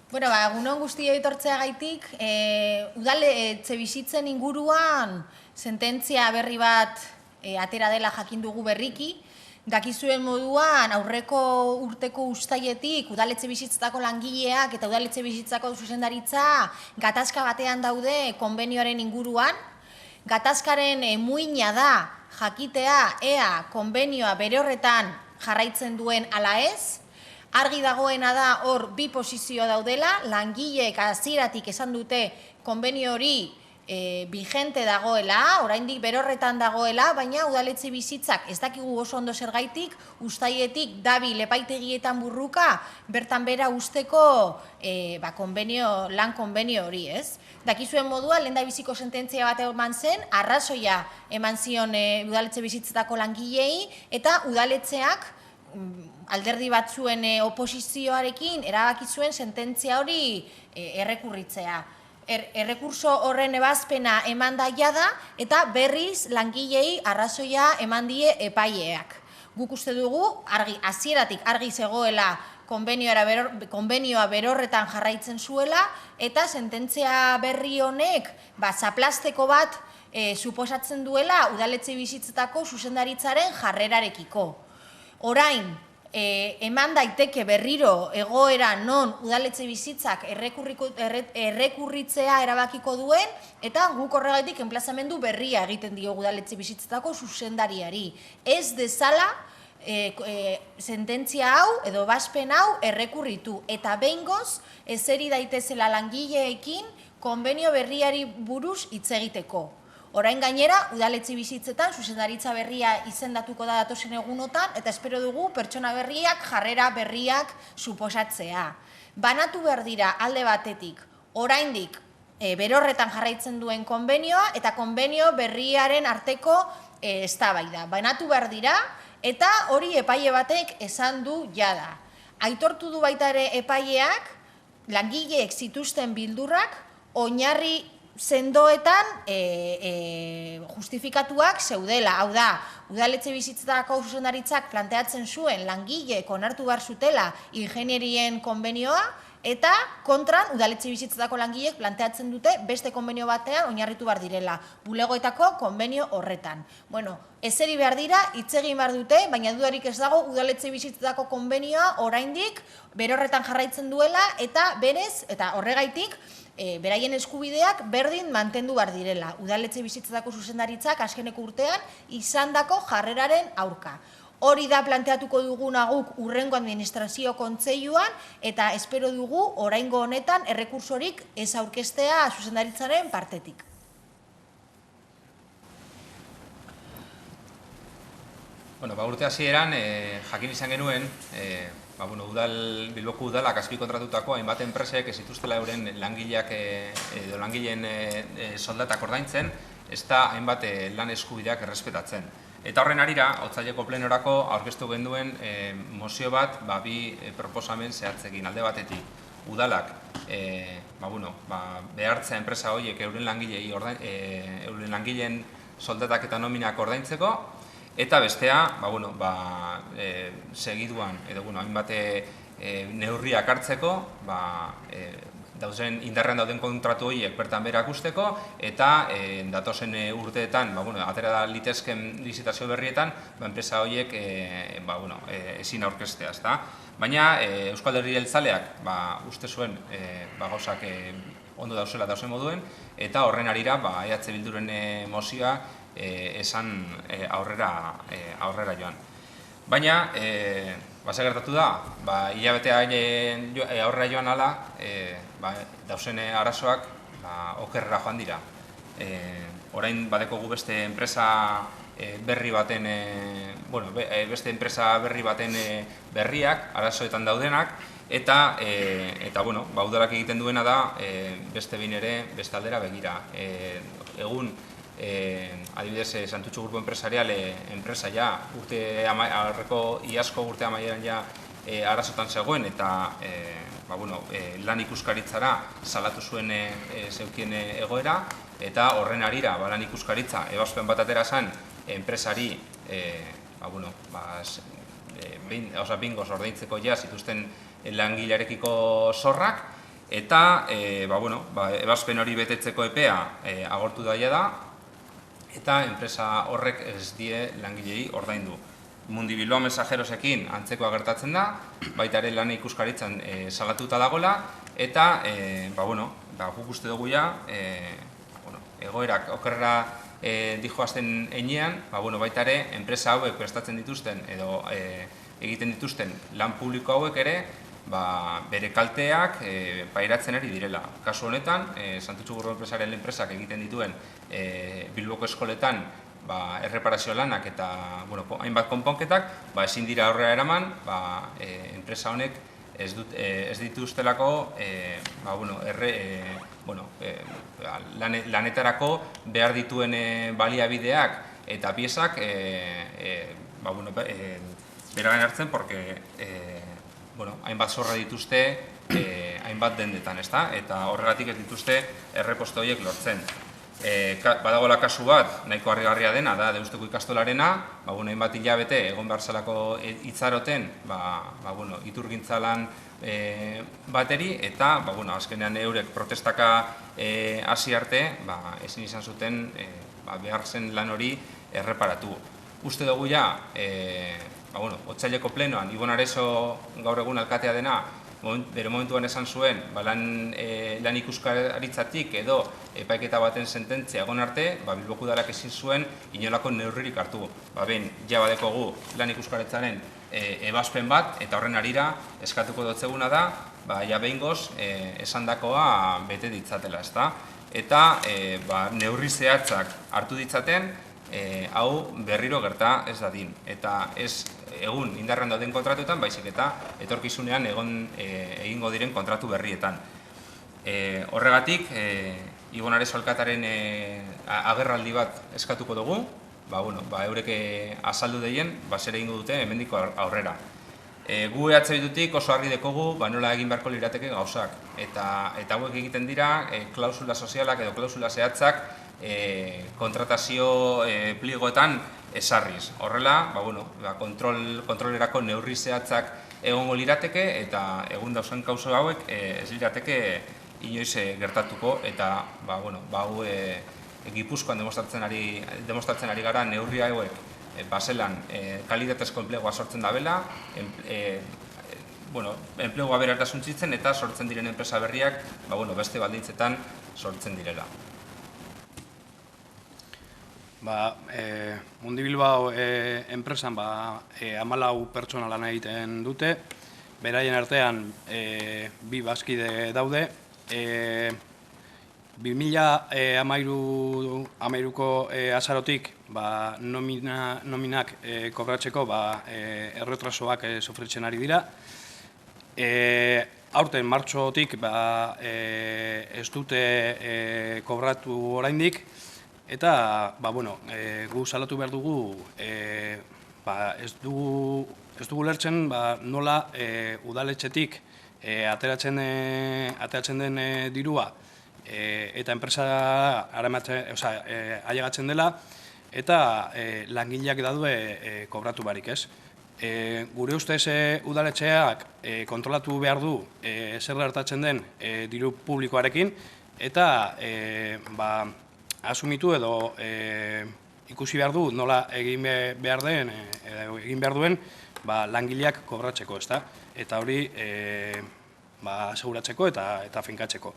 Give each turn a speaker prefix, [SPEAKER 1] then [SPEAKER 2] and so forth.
[SPEAKER 1] Egunon guztioi etortzeagaitik, udaletxe bizitzen inguruan sententzia berri bat atera dela jakin dugu berriki. Dakizuen moduan aurreko urteko uztailetik udaletxe bizitzetako langileak eta udaletxe bizitzako zuzendaritza gatazka batean daude konbenioaren inguruan. Gatazkaren muina da jakitea ea konbenioa bere horretan jarraitzen duen ala ez. Argi dagoena da hor bi posizio daudela, langileek hasieratik esan dute konbenio hori vigente dagoela, oraindik bere horretan dagoela, baina udaletxe bizitzak ez dakigu oso ondo zergaitik, uztailetik dabil epaitegietan burruka, bertan bera usteko lan konbenio hori, ez? Dakizuen modua, lehendabiziko sententzia bat eman zen, arrazoia eman zion udaletxe bizitzetako langilei, eta udaletxeak alderdi batzuen oposizioarekin erabaki zuen sententzia hori errekurritzea. Errekurso horren ebazpena eman da jada eta berriz langilei arrazoia eman die epaileak. Guk uste dugu, hasieratik argi zegoela konbenioa berorretan jarraitzen zuela eta sententzia berri honek zaplasteko bat suposatzen duela udaletxe bizitzetako zuzendaritzaren jarrerarekiko. Orain, eman daiteke berriro egoera non udaletxe bizitzak errekurritzea erabakiko duen, eta guk horregatik enplazamendu berria egiten diogu udaletxe bizitzetako zuzendariari. Ez dezala sententzia hau edo ebazpen hau errekurritu, eta behingoz ezeri daitezela langileekin konbenio berriari buruz hitz egiteko. Orain gainera, udaletxe bizitzetan zuzendaritza berria izendatuko da datozen egunotan, eta espero dugu pertsona berriak, jarrera berriak suposatzea. Banatu behar dira alde batetik, oraindik berorretan jarraitzen duen konbenioa eta konbenio berriaren arteko eztabaida. Banatu behar dira, eta hori epaile batek esan du jada. Aitortu du baita ere epaileak, langileek zituzten bildurrak, oinarri sendoetan justifikatuak zeudela. Hau da, udaletxe bizitzetako zuzendaritzak planteatzen zuen langileek onartu behar zutela ingenierien konbenioa, eta kontran udaletxe bizitzetako langileek planteatzen dute beste konbenio batean oinarritu behar direla, bulegoetako konbenio horretan. Ezeri behar dira, hitz egin behar dute, baina dudarik ez dago udaletxe bizitzetako konbenioa oraindik berorretan jarraitzen duela, eta berez, eta horregaitik, beraien eskubideak berdin mantendu behar direla. Udaletxe bizitzetako zuzendaritzak azkeneko urtean izandako jarreraren aurka. Hori da planteatuko duguna guk hurrengo administrazio kontseiluan, eta espero dugu oraingo honetan errekursorik ez aurkeztea zuzendaritzaren partetik.
[SPEAKER 2] Urte hasieran jakin izan genuen, Bilboko udalak azpikontratutako hainbat enpresek ez zituztela euren langileak edo langileen soldatak ordaintzen, ez da hainbat lan eskubideak errespetatzen. Eta horren harira, otsaileko plenorako aurkeztu genduen mozio bat bi proposamen zehatzekin. Alde batetik, udalak behartzea enpresa horiek euren langileen soldatak eta nominak ordaintzeko, eta bestea, segiduan, edo hainbat neurriak hartzeko, indarrean dauden kontratu horiek bertan berak usteko, eta datozen urteetan, atera da litezken lizitazio berrietan, enpresa horiek ezin aurkeztea. Baina Euskal Herri Jeltzaleak uste zuen gauzak ondo dauzela dauzen moduen, eta horren harira EH Bilduren mozioa esan aurrera joan. Baina, ze gertatu da, hilabetea aurrera joan ala, dauzen arazoak okerrera joan dira. Orain badekogu beste enpresa berri baten berriak, arazoetan daudenak, eta udalak egiten duena da beste behin ere beste aldera begira. Egun, adibidez, Santutxu Grupo Empresarial enpresa aurreko iazko urte amaieran arazotan zegoen, eta lan ikuskaritzara salatu zuen zeukien egoera, eta horren harira lan ikuskaritza ebazpen bat atera zen enpresari bingoz ordaintzeko zituzten langilearekiko zorrak, eta ebazpen hori betetzeko epea agortu daia da, eta enpresa horrek ez die langilei ordaindu. Mundi Bilbao Mensajerosekin antzekoa gertatzen da, baita ere lan ikuskaritzan salatuta dagoela, eta guk uste dugu egoerak okerrera dijoazten einean, baita ere enpresa hauek prestatzen dituzten edo egiten dituzten lan publiko hauek ere bere kalteak pairatzen ari direla. Kasu honetan, Santutxu Gurro enpresaren enpresak egiten dituen Bilboko eskoletan erreparazio lanak eta hainbat konponketak ezin dira aurrera eraman, enpresa honek ez dituztelako lanetarako behar dituen baliabideak eta piezak beragan hartzen, porque hainbat zorra dituzte hainbat dendetan, eta horregatik ez dituzte erreposte horiek lortzen. Badagoela kasu bat, nahiko harrigarria dena, da Deusteko ikastolarena, hainbat hilabete egon behar zelako itzaroten iturgintzalan bateri, eta azkenean eurek protestaka hasi arte ezin izan zuten behar zen lan hori erreparatu. Uste dugu otsaileko plenoan, Ibon Areso gaur egun alkatea dena, bere momentuan esan zuen, lan ikuskaritzatik edo epaiketa baten sententzia egon arte, Bilboko Udalak ezin zuen inolako neurririk hartu. Ja badekogu lan ikuskaritzaren ebazpen bat, eta horren harira eskatuko dotzeguna da, behingoz esandakoa bete ditzatela, eta neurri zehatzak hartu ditzaten, hau berriro gerta ez dadin. Eta ez egun indarrean dauden kontratuetan, baizik eta etorkizunean egingo diren kontratu berrietan. Horregatik, Ibon Areso alkataren agerraldi bat eskatuko dugu, eurek azaldu deien, zer egingo dute hemendiko aurrera. Gu EH Bildutik oso argi dekogu nola egin beharko lirateke gauzak. Eta hauek egiten dira klausula sozialak edo klausula zehatzak kontratazio pliegoetan esarriz. Horrela, kontrolerako neurri zehatzak egongo lirateke, eta egun dauzan kauso hauek ez lirateke inoiz gertatuko, eta hau Gipuzkoan demostratzen ari gara neurri hauek baselan kalitatezko enplegua sortzen dabela, enplegua berartasun txitzen eta sortzen diren enpresa berriak beste baldintzetan sortzen direla.
[SPEAKER 3] Mundi Bilbao enpresan 14 pertsona lan egiten dute, beraien artean 2 bazkide daude. 2013ko azarotik nominak kobratzeko erretrasoak sofritzen ari dira. Aurten martxotik ez dute kobratu oraindik, eta gu salatu behar dugu ez dugu lertzen nola udaletxetik ateratzen den dirua eta enpresa ailegatzen dela, eta langileak dadue kobratu barik, ez? Gure ustez udaletxeak kontrolatu behar du zer gertatzen den diru publikoarekin, eta asumitu edo ikusi behar du nola egin behar duen langileak kobratzeko, ezta? Eta hori aseguratzeko eta finkatzeko.